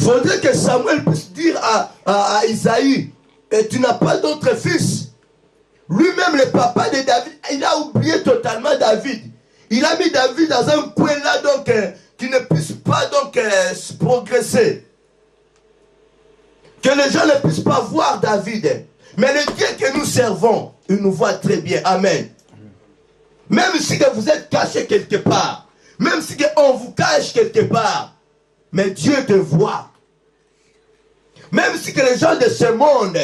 faudrait que Samuel puisse dire à Isaïe, et tu n'as pas d'autre fils. Lui-même, le papa de David, il a oublié totalement David. Il a mis David dans un coin là, donc, qui ne puisse pas donc progresser. Que les gens ne puissent pas voir David. Mais le Dieu que nous servons, il nous voit très bien. Amen. Même si que vous êtes caché quelque part, même si on vous cache quelque part, mais Dieu te voit. Même si que les gens de ce monde,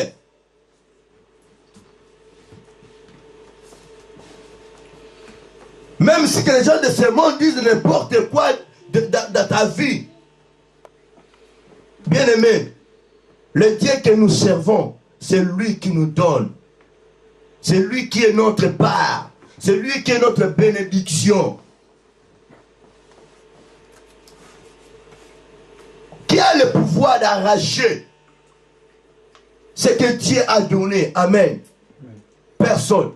même si que les gens de ce monde disent n'importe quoi dans ta vie, bien aimé, le Dieu que nous servons, c'est lui qui nous donne. C'est lui qui est notre part. C'est lui qui est notre bénédiction. Qui a le pouvoir d'arracher ce que Dieu a donné. Amen. Personne.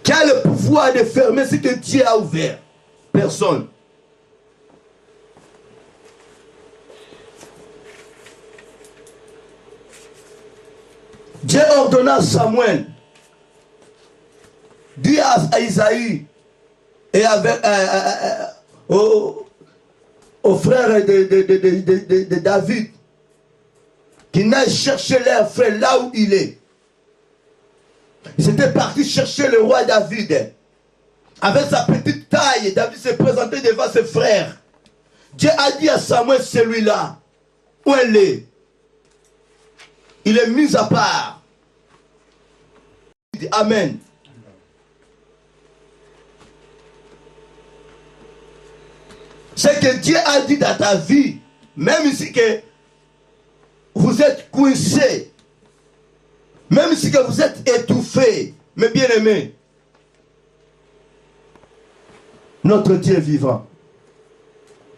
Qui a le pouvoir de fermer ce que Dieu a ouvert. Personne. Dieu ordonna à Samuel, dit à Isaïe et avec, aux frères de David qu'ils n'aillent chercher leur frère là où il est. Ils étaient partis chercher le roi David. Avec sa petite taille, David s'est présenté devant ses frères. Dieu a dit à Samuel, celui-là, où elle est? Il est mis à part. Amen. Ce que Dieu a dit dans ta vie, même si que vous êtes coincé, même si que vous êtes étouffé, mais bien aimé, notre Dieu est vivant.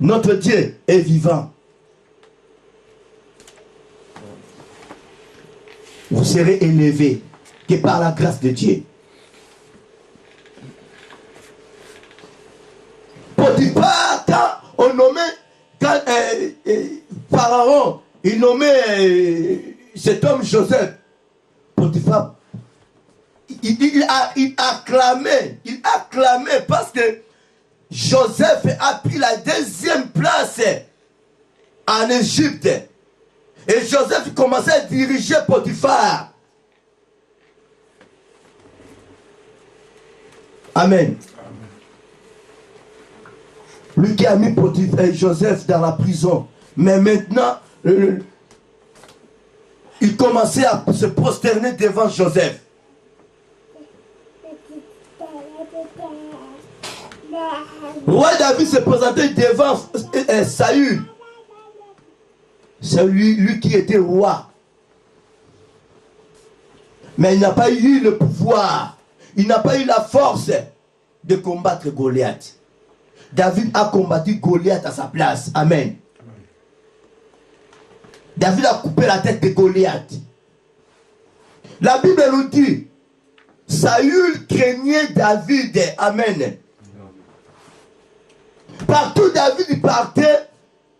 Notre Dieu est vivant. Vous serez élevés que par la grâce de Dieu. Potiphar, quand on nommait, quand Pharaon, il nommait cet homme Joseph, Potiphar, il acclamait parce que Joseph a pris la deuxième place en Égypte. Et Joseph commençait à diriger Potiphar. Amen. Lui qui a mis Joseph dans la prison. Mais maintenant, il commençait à se prosterner devant Joseph. Roi David se présentait devant Saül. C'est lui qui était roi. Mais il n'a pas eu le pouvoir. Il n'a pas eu la force de combattre Goliath. David a combattu Goliath à sa place. Amen. David a coupé la tête de Goliath. La Bible nous dit, Saül craignait David. Amen. Partout David partait,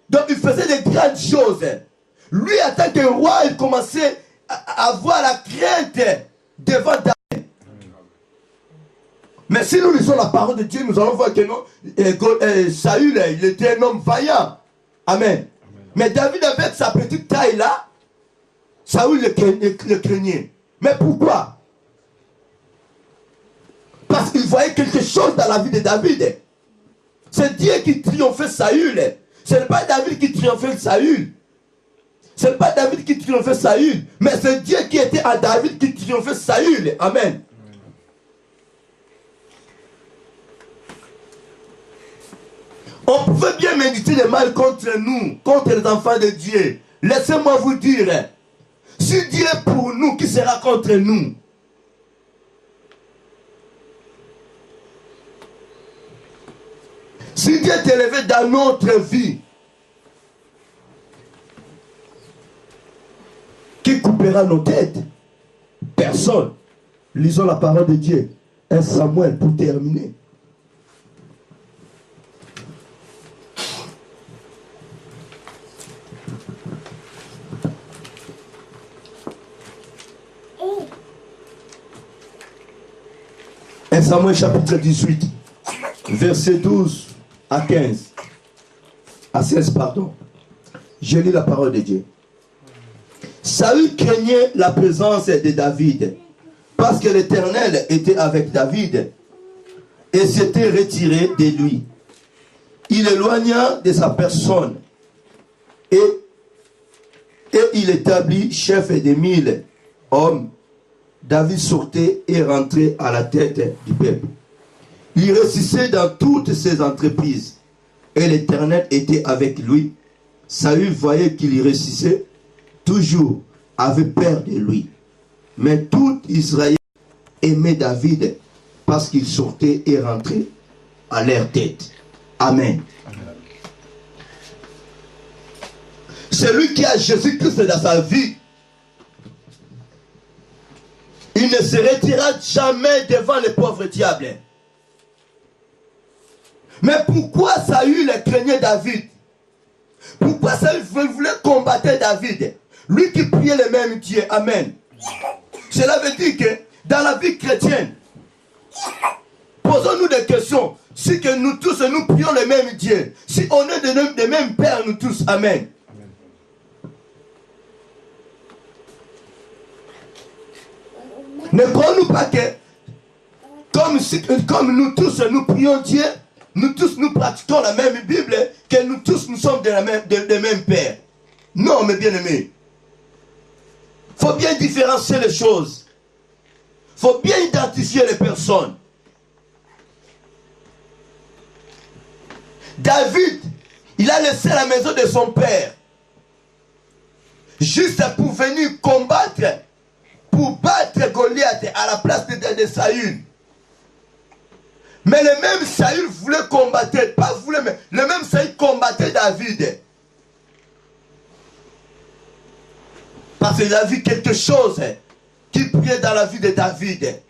donc il faisait de grandes choses. Lui, en tant que roi, il commençait à avoir la crainte devant David. Mais si nous lisons la parole de Dieu, nous allons voir que non, Saül, il était un homme vaillant. Amen. Mais David, avec sa petite taille là, Saül le craignait. Mais pourquoi? Parce qu'il voyait quelque chose dans la vie de David. C'est Dieu qui triomphait Saül. Ce n'est pas David qui triomphait Saül. Ce n'est pas David qui triomphait Saül. Mais c'est Dieu qui était à David qui triomphait Saül. Amen. On pouvait bien méditer le mal contre nous, contre les enfants de Dieu. Laissez-moi vous dire, si Dieu est pour nous, qui sera contre nous? Si Dieu est élevé dans notre vie, qui coupera nos têtes? Personne. Lisons la parole de Dieu. 1 Samuel pour terminer. 1 Samuel chapitre 18, verset 12 à 15. À 16, pardon. Je lis la parole de Dieu. Saül craignait la présence de David, parce que l'Éternel était avec David et s'était retiré de lui. Il éloigna de sa personne et il établit chef de 1000 hommes. David sortait et rentrait à la tête du peuple. Il réussissait dans toutes ses entreprises et l'Éternel était avec lui. Saül voyait qu'il réussissait toujours, avait peur de lui. Mais tout Israël aimait David parce qu'il sortait et rentrait à leur tête. Amen. Celui qui a Jésus-Christ dans sa vie, il ne se retirera jamais devant les pauvres diables. Mais pourquoi Saül craignait David? Pourquoi Saül voulait combattre David? Lui qui priait le même Dieu. Amen. Cela veut dire que dans la vie chrétienne, posons-nous des questions. Si que nous tous, nous prions le même Dieu. Si on est des mêmes pères, nous tous. Amen. Ne croyons-nous pas que comme nous tous nous prions Dieu, nous tous nous pratiquons la même Bible, que nous tous nous sommes des mêmes pères? Non, mes bien-aimés. Il faut bien différencier les choses. Il faut bien identifier les personnes. David, il a laissé la maison de son père juste pour venir combattre, pour battre Goliath à la place de Saül. Mais le même Saül voulait combattre, pas voulait, mais le même Saül combattait David. Parce qu'il a vu quelque chose qui priait dans la vie de David.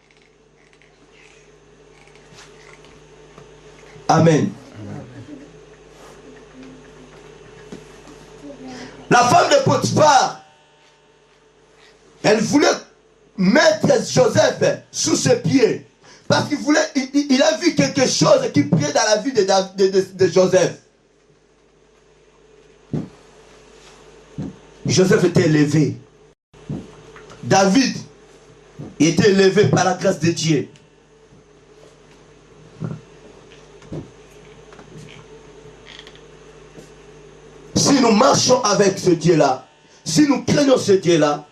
Amen. La femme de Potiphar, elle voulait mettre Joseph sous ses pieds. Parce qu'il voulait, il a vu quelque chose qui priait dans la vie de Joseph. Joseph était élevé. David était élevé par la grâce de Dieu. Si nous marchons avec ce Dieu-là, si nous craignons ce Dieu-là,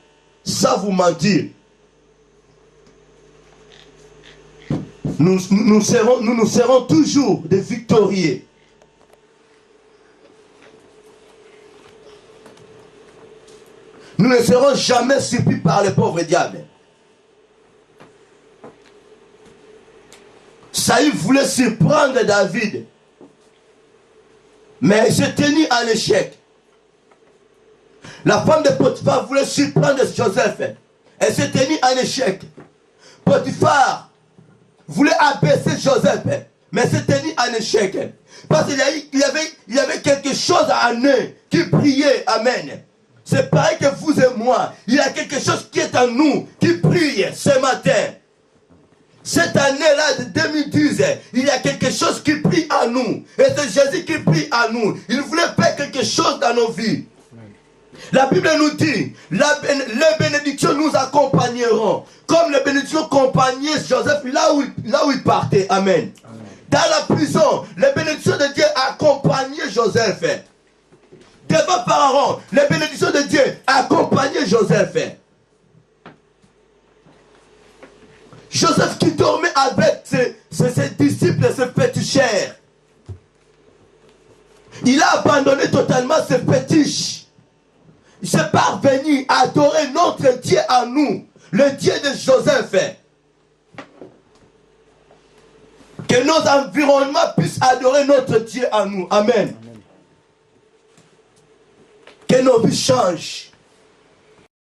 ça vous mentir. Nous serons toujours des victorieux. Nous ne serons jamais surpris par les pauvres diables. Saül voulait surprendre David, mais il s'est tenu en échec. La femme de Potiphar voulait surprendre Joseph, elle s'est tenue en échec. Potiphar voulait abaisser Joseph, mais s'est tenu en échec. Parce qu'il y avait quelque chose en eux qui brillait. Amen. C'est pareil que vous et moi. Il y a quelque chose qui est en nous, qui brille ce matin. Cette année-là de 2010, il y a quelque chose qui brille en nous. Et c'est Jésus qui brille en nous. Il voulait faire quelque chose dans nos vies. La Bible nous dit, les bénédictions nous accompagneront. Comme les bénédictions accompagnaient Joseph là où il partait. Amen. Amen. Dans la prison, les bénédictions de Dieu accompagnaient Joseph. Devant Pharaon, les bénédictions de Dieu accompagnaient Joseph. Joseph qui dormait avec ses disciples, ses féticheurs. Il a abandonné totalement ses fétiches. Il s'est parvenu à adorer notre Dieu en nous, le Dieu de Joseph. Que nos environnements puissent adorer notre Dieu en nous. Amen. Que nos vies changent.